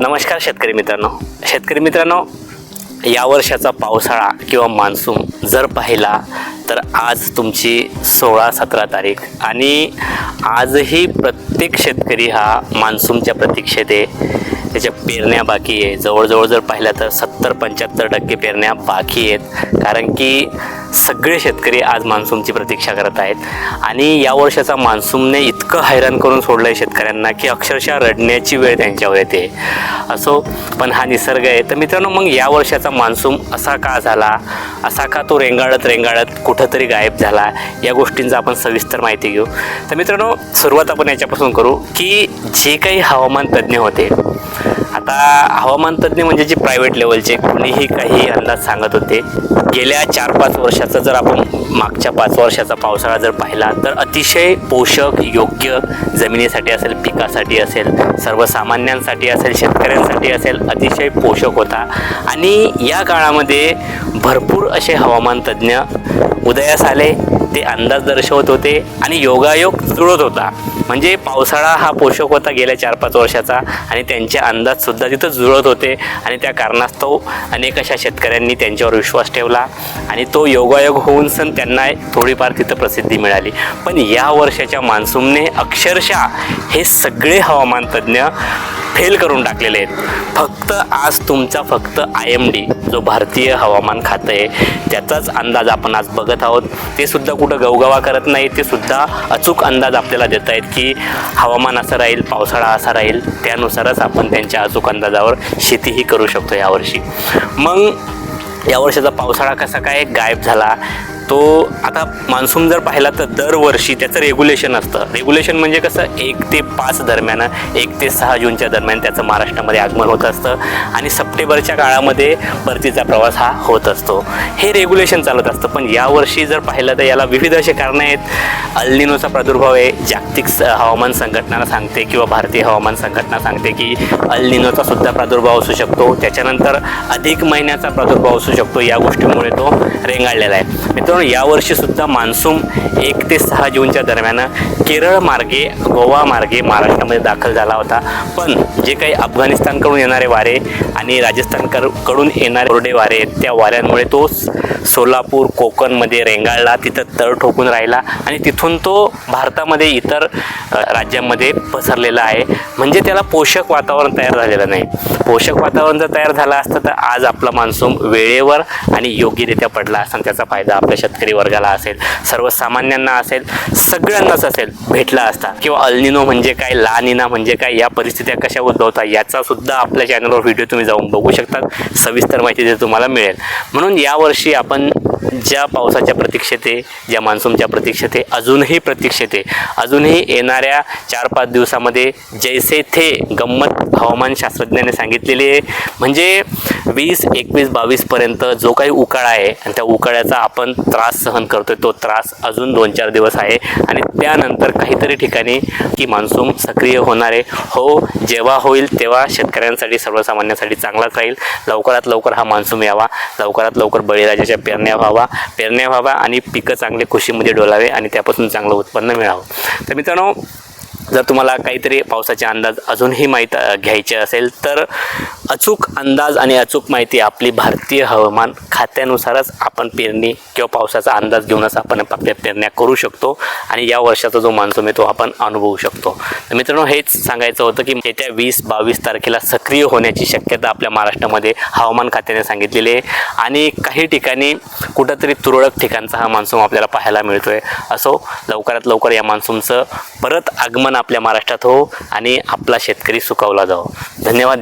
नमस्कार शेतकरी मित्रांनो, या वर्षाचा पावसाळा किंवा मान्सून जर पाहिला तर आज तुमची 16-17 तारीख आणि आजही प्रत्येक शेतकरी हा मान्सूनच्या प्रतीक्षेत आहे. त्याच्या पेरण्या बाकी आहे. जवळजवळ जर पाहिलं तर 70-75% पेरण्या बाकी आहेत, कारण की सगळे शेतकरी आज मान्सूनची प्रतीक्षा करत आहेत. आणि या वर्षाचा मान्सूनने इतकं हैराण करून सोडलं आहे शेतकऱ्यांना की अक्षरशः रडण्याची वेळ त्यांच्यावर येते. असो, पण हा निसर्ग आहे. तर मित्रांनो, मग या वर्षाचा मान्सून असा का झाला, असा का तो रेंगाळत कुठंतरी गायब झाला, या गोष्टींचा आपण सविस्तर माहिती घेऊ. तर मित्रांनो, सुरुवात आपण याच्यापासून करू की जे काही हवामान तज्ज्ञ होते, आता हवामान तज्ज्ञ म्हणजे जे प्रायव्हेट लेवलचे कुणीही काही अंदाज सांगत होते, गेल्या 4-5 वर्षाचा जर आपण मागच्या 5 वर्षाचा पावसाळा जर पाहिला तर अतिशय पोषक, योग्य जमिनीसाठी असेल, पिकासाठी असेल, सर्वसामान्यांसाठी असेल, शेतकऱ्यांसाठी असेल, अतिशय पोषक होता. आणि या काळामध्ये भरपूर असे हवामान तज्ज्ञ उदयास आले, ते अंदाज दर्शवत होते आणि योगायोग जुळत होता. म्हणजे पावसाळा हा पोषक होता गेल्या 4-5 वर्षाचा आणि त्यांचे अंदाजसुद्धा तिथं जुळत होते. आणि त्या कारणास्तव अनेक अशा शेतकऱ्यांनी त्यांच्यावर विश्वास ठेवला आणि तो योगायोग होऊन सण त्यांना थोडीफार तिथं प्रसिद्धी मिळाली. पण या वर्षाच्या मान्सूनने अक्षरशः हे सगळे हवामान तज्ज्ञ फेल करून टाकलेले आहेत. आज तुमचा IMD जो भारतीय हवामान खातं आहे त्याचाच अंदाज आपण आज बघत आहोत. ते सुद्धा कुठं गवगवा करत नाही, ते सुद्धा अचूक अंदाज आपल्याला देत आहेत की हवामान असं राहील, पावसाळा असा राहील. त्यानुसारच आपण त्यांच्या अचूक अंदाजावर शेतीही करू शकतो यावर्षी. मग या वर्षाचा पावसाळा कसा काय गायब झाला, तो आता मान्सून जर पाहिला तर दरवर्षी त्याचं रेग्युलेशन असतं. रेग्युलेशन म्हणजे कसं, 1 ते 5 दरम्यान, 1 ते 6 जूनच्या दरम्यान त्याचं महाराष्ट्रामध्ये आगमन होत असतं आणि सप्टेंबरच्या काळामध्ये परतीचा प्रवास हा होत असतो. हे रेग्युलेशन चालत असतं. पण यावर्षी जर पाहिलं तर याला विविध असे कारणं आहेत. अल निनोचा प्रादुर्भाव आहे. जागतिक हवामान संघटना सांगते किंवा भारतीय हवामान संघटना सांगते की अल निनोचा सुद्धा प्रादुर्भाव असू शकतो. त्याच्यानंतर अधिक महिन्याचा प्रादुर्भाव असू शकतो. या गोष्टीमुळे तो रेंगाळलेला आहे. यावर्षी सुद्धा मान्सून 1 ते 6 जूनच्या दरम्यान केरळ मार्गे, गोवा मार्गे महाराष्ट्रामध्ये दाखल झाला होता. पण जे काही अफगाणिस्तानकडून येणारे वारे आणि राजस्थानकडून येणारे कोरडे वारे आहेत, त्या वाऱ्यांमुळे तो सोलापूर, कोकणमध्ये रेंगाळला, तिथं तळ ठोकून राहिला आणि तिथून तो भारतामध्ये इतर राज्यांमध्ये पसरलेला आहे. म्हणजे त्याला पोषक वातावरण तयार झालेलं नाही. पोषक वातावरण जर तयार झालं असतं तर आज आपला मान्सून वेळेवर आणि योग्यरित्या पडला असता. त्याचा फायदा आपल्या शेतकरी वर्गाला असेल, सर्वसामान्यांना असेल, सगळ्यांनाच असेल, भेटला असता. किंवा अल निनो म्हणजे काय, ला निना म्हणजे काय, या परिस्थित्या कशा उद्भवतात याचा सुद्धा आपल्या चॅनलवर व्हिडिओ तुम्ही जाऊन बघू शकता. सविस्तर माहिती ते तुम्हाला मिळेल. म्हणून यावर्षी आपण ज्या पावसाच्या प्रतीक्षेत आहे, ज्या मान्सूनच्या प्रतीक्षेत आहे, अजूनही प्रतीक्षेत आहे. अजूनही येणाऱ्या 4-5 दिवसामध्ये जैसे थे गंमत हवामानशास्त्रज्ञाने सांगितलेली आहे. म्हणजे 20, 21, 22पर्यंत जो काही उकाळा आहे आणि त्या उकाळ्याचा आपण त्रास सहन करतोय, तो त्रास अजून 2-4 दिवस आहे आणि त्यानंतर काहीतरी ठिकाणी की मान्सून सक्रिय होणार आहे. हो, जेव्हा होईल तेव्हा शेतकऱ्यांसाठी, सर्वसामान्यांसाठी चांगलाच राहील. लवकरात लवकर हा मान्सून यावा, लवकरात लवकर बळीराजाच्या पेरण्या व्हावा आणि पिकं चांगले खुशीमध्ये डोलावे आणि त्यापासून चांगलं उत्पन्न मिळावं. तर मित्रांनो, जर तुम्हाला काहीतरी पावसाचे अंदाज अजूनही घ्यायचे असेल तर अचूक अंदाज आणि अचूक माहिती आपली भारतीय हवामान खात्यानुसारच आपण पेरणी किंवा पावसाचा अंदाज घेऊनच आपण आपल्या पेरण्या करू शकतो आणि या वर्षाचा जो मान्सून आहे तो आपण अनुभवू शकतो. तर मित्रांनो, हेच सांगायचं होतं की येत्या 20-22 तारखेला सक्रिय होण्याची शक्यता आपल्या महाराष्ट्रामध्ये हवामान खात्याने सांगितलेली आहे आणि काही ठिकाणी कुठंतरी तुरळक ठिकाणचा हा मान्सून आपल्याला पाहायला मिळतोय. असो, लवकरात लवकर या मान्सूनचं परत आगमन आपल्या महाराष्ट्रात हो आणि आपला शेतकरी सुखावला जाओ. धन्यवाद.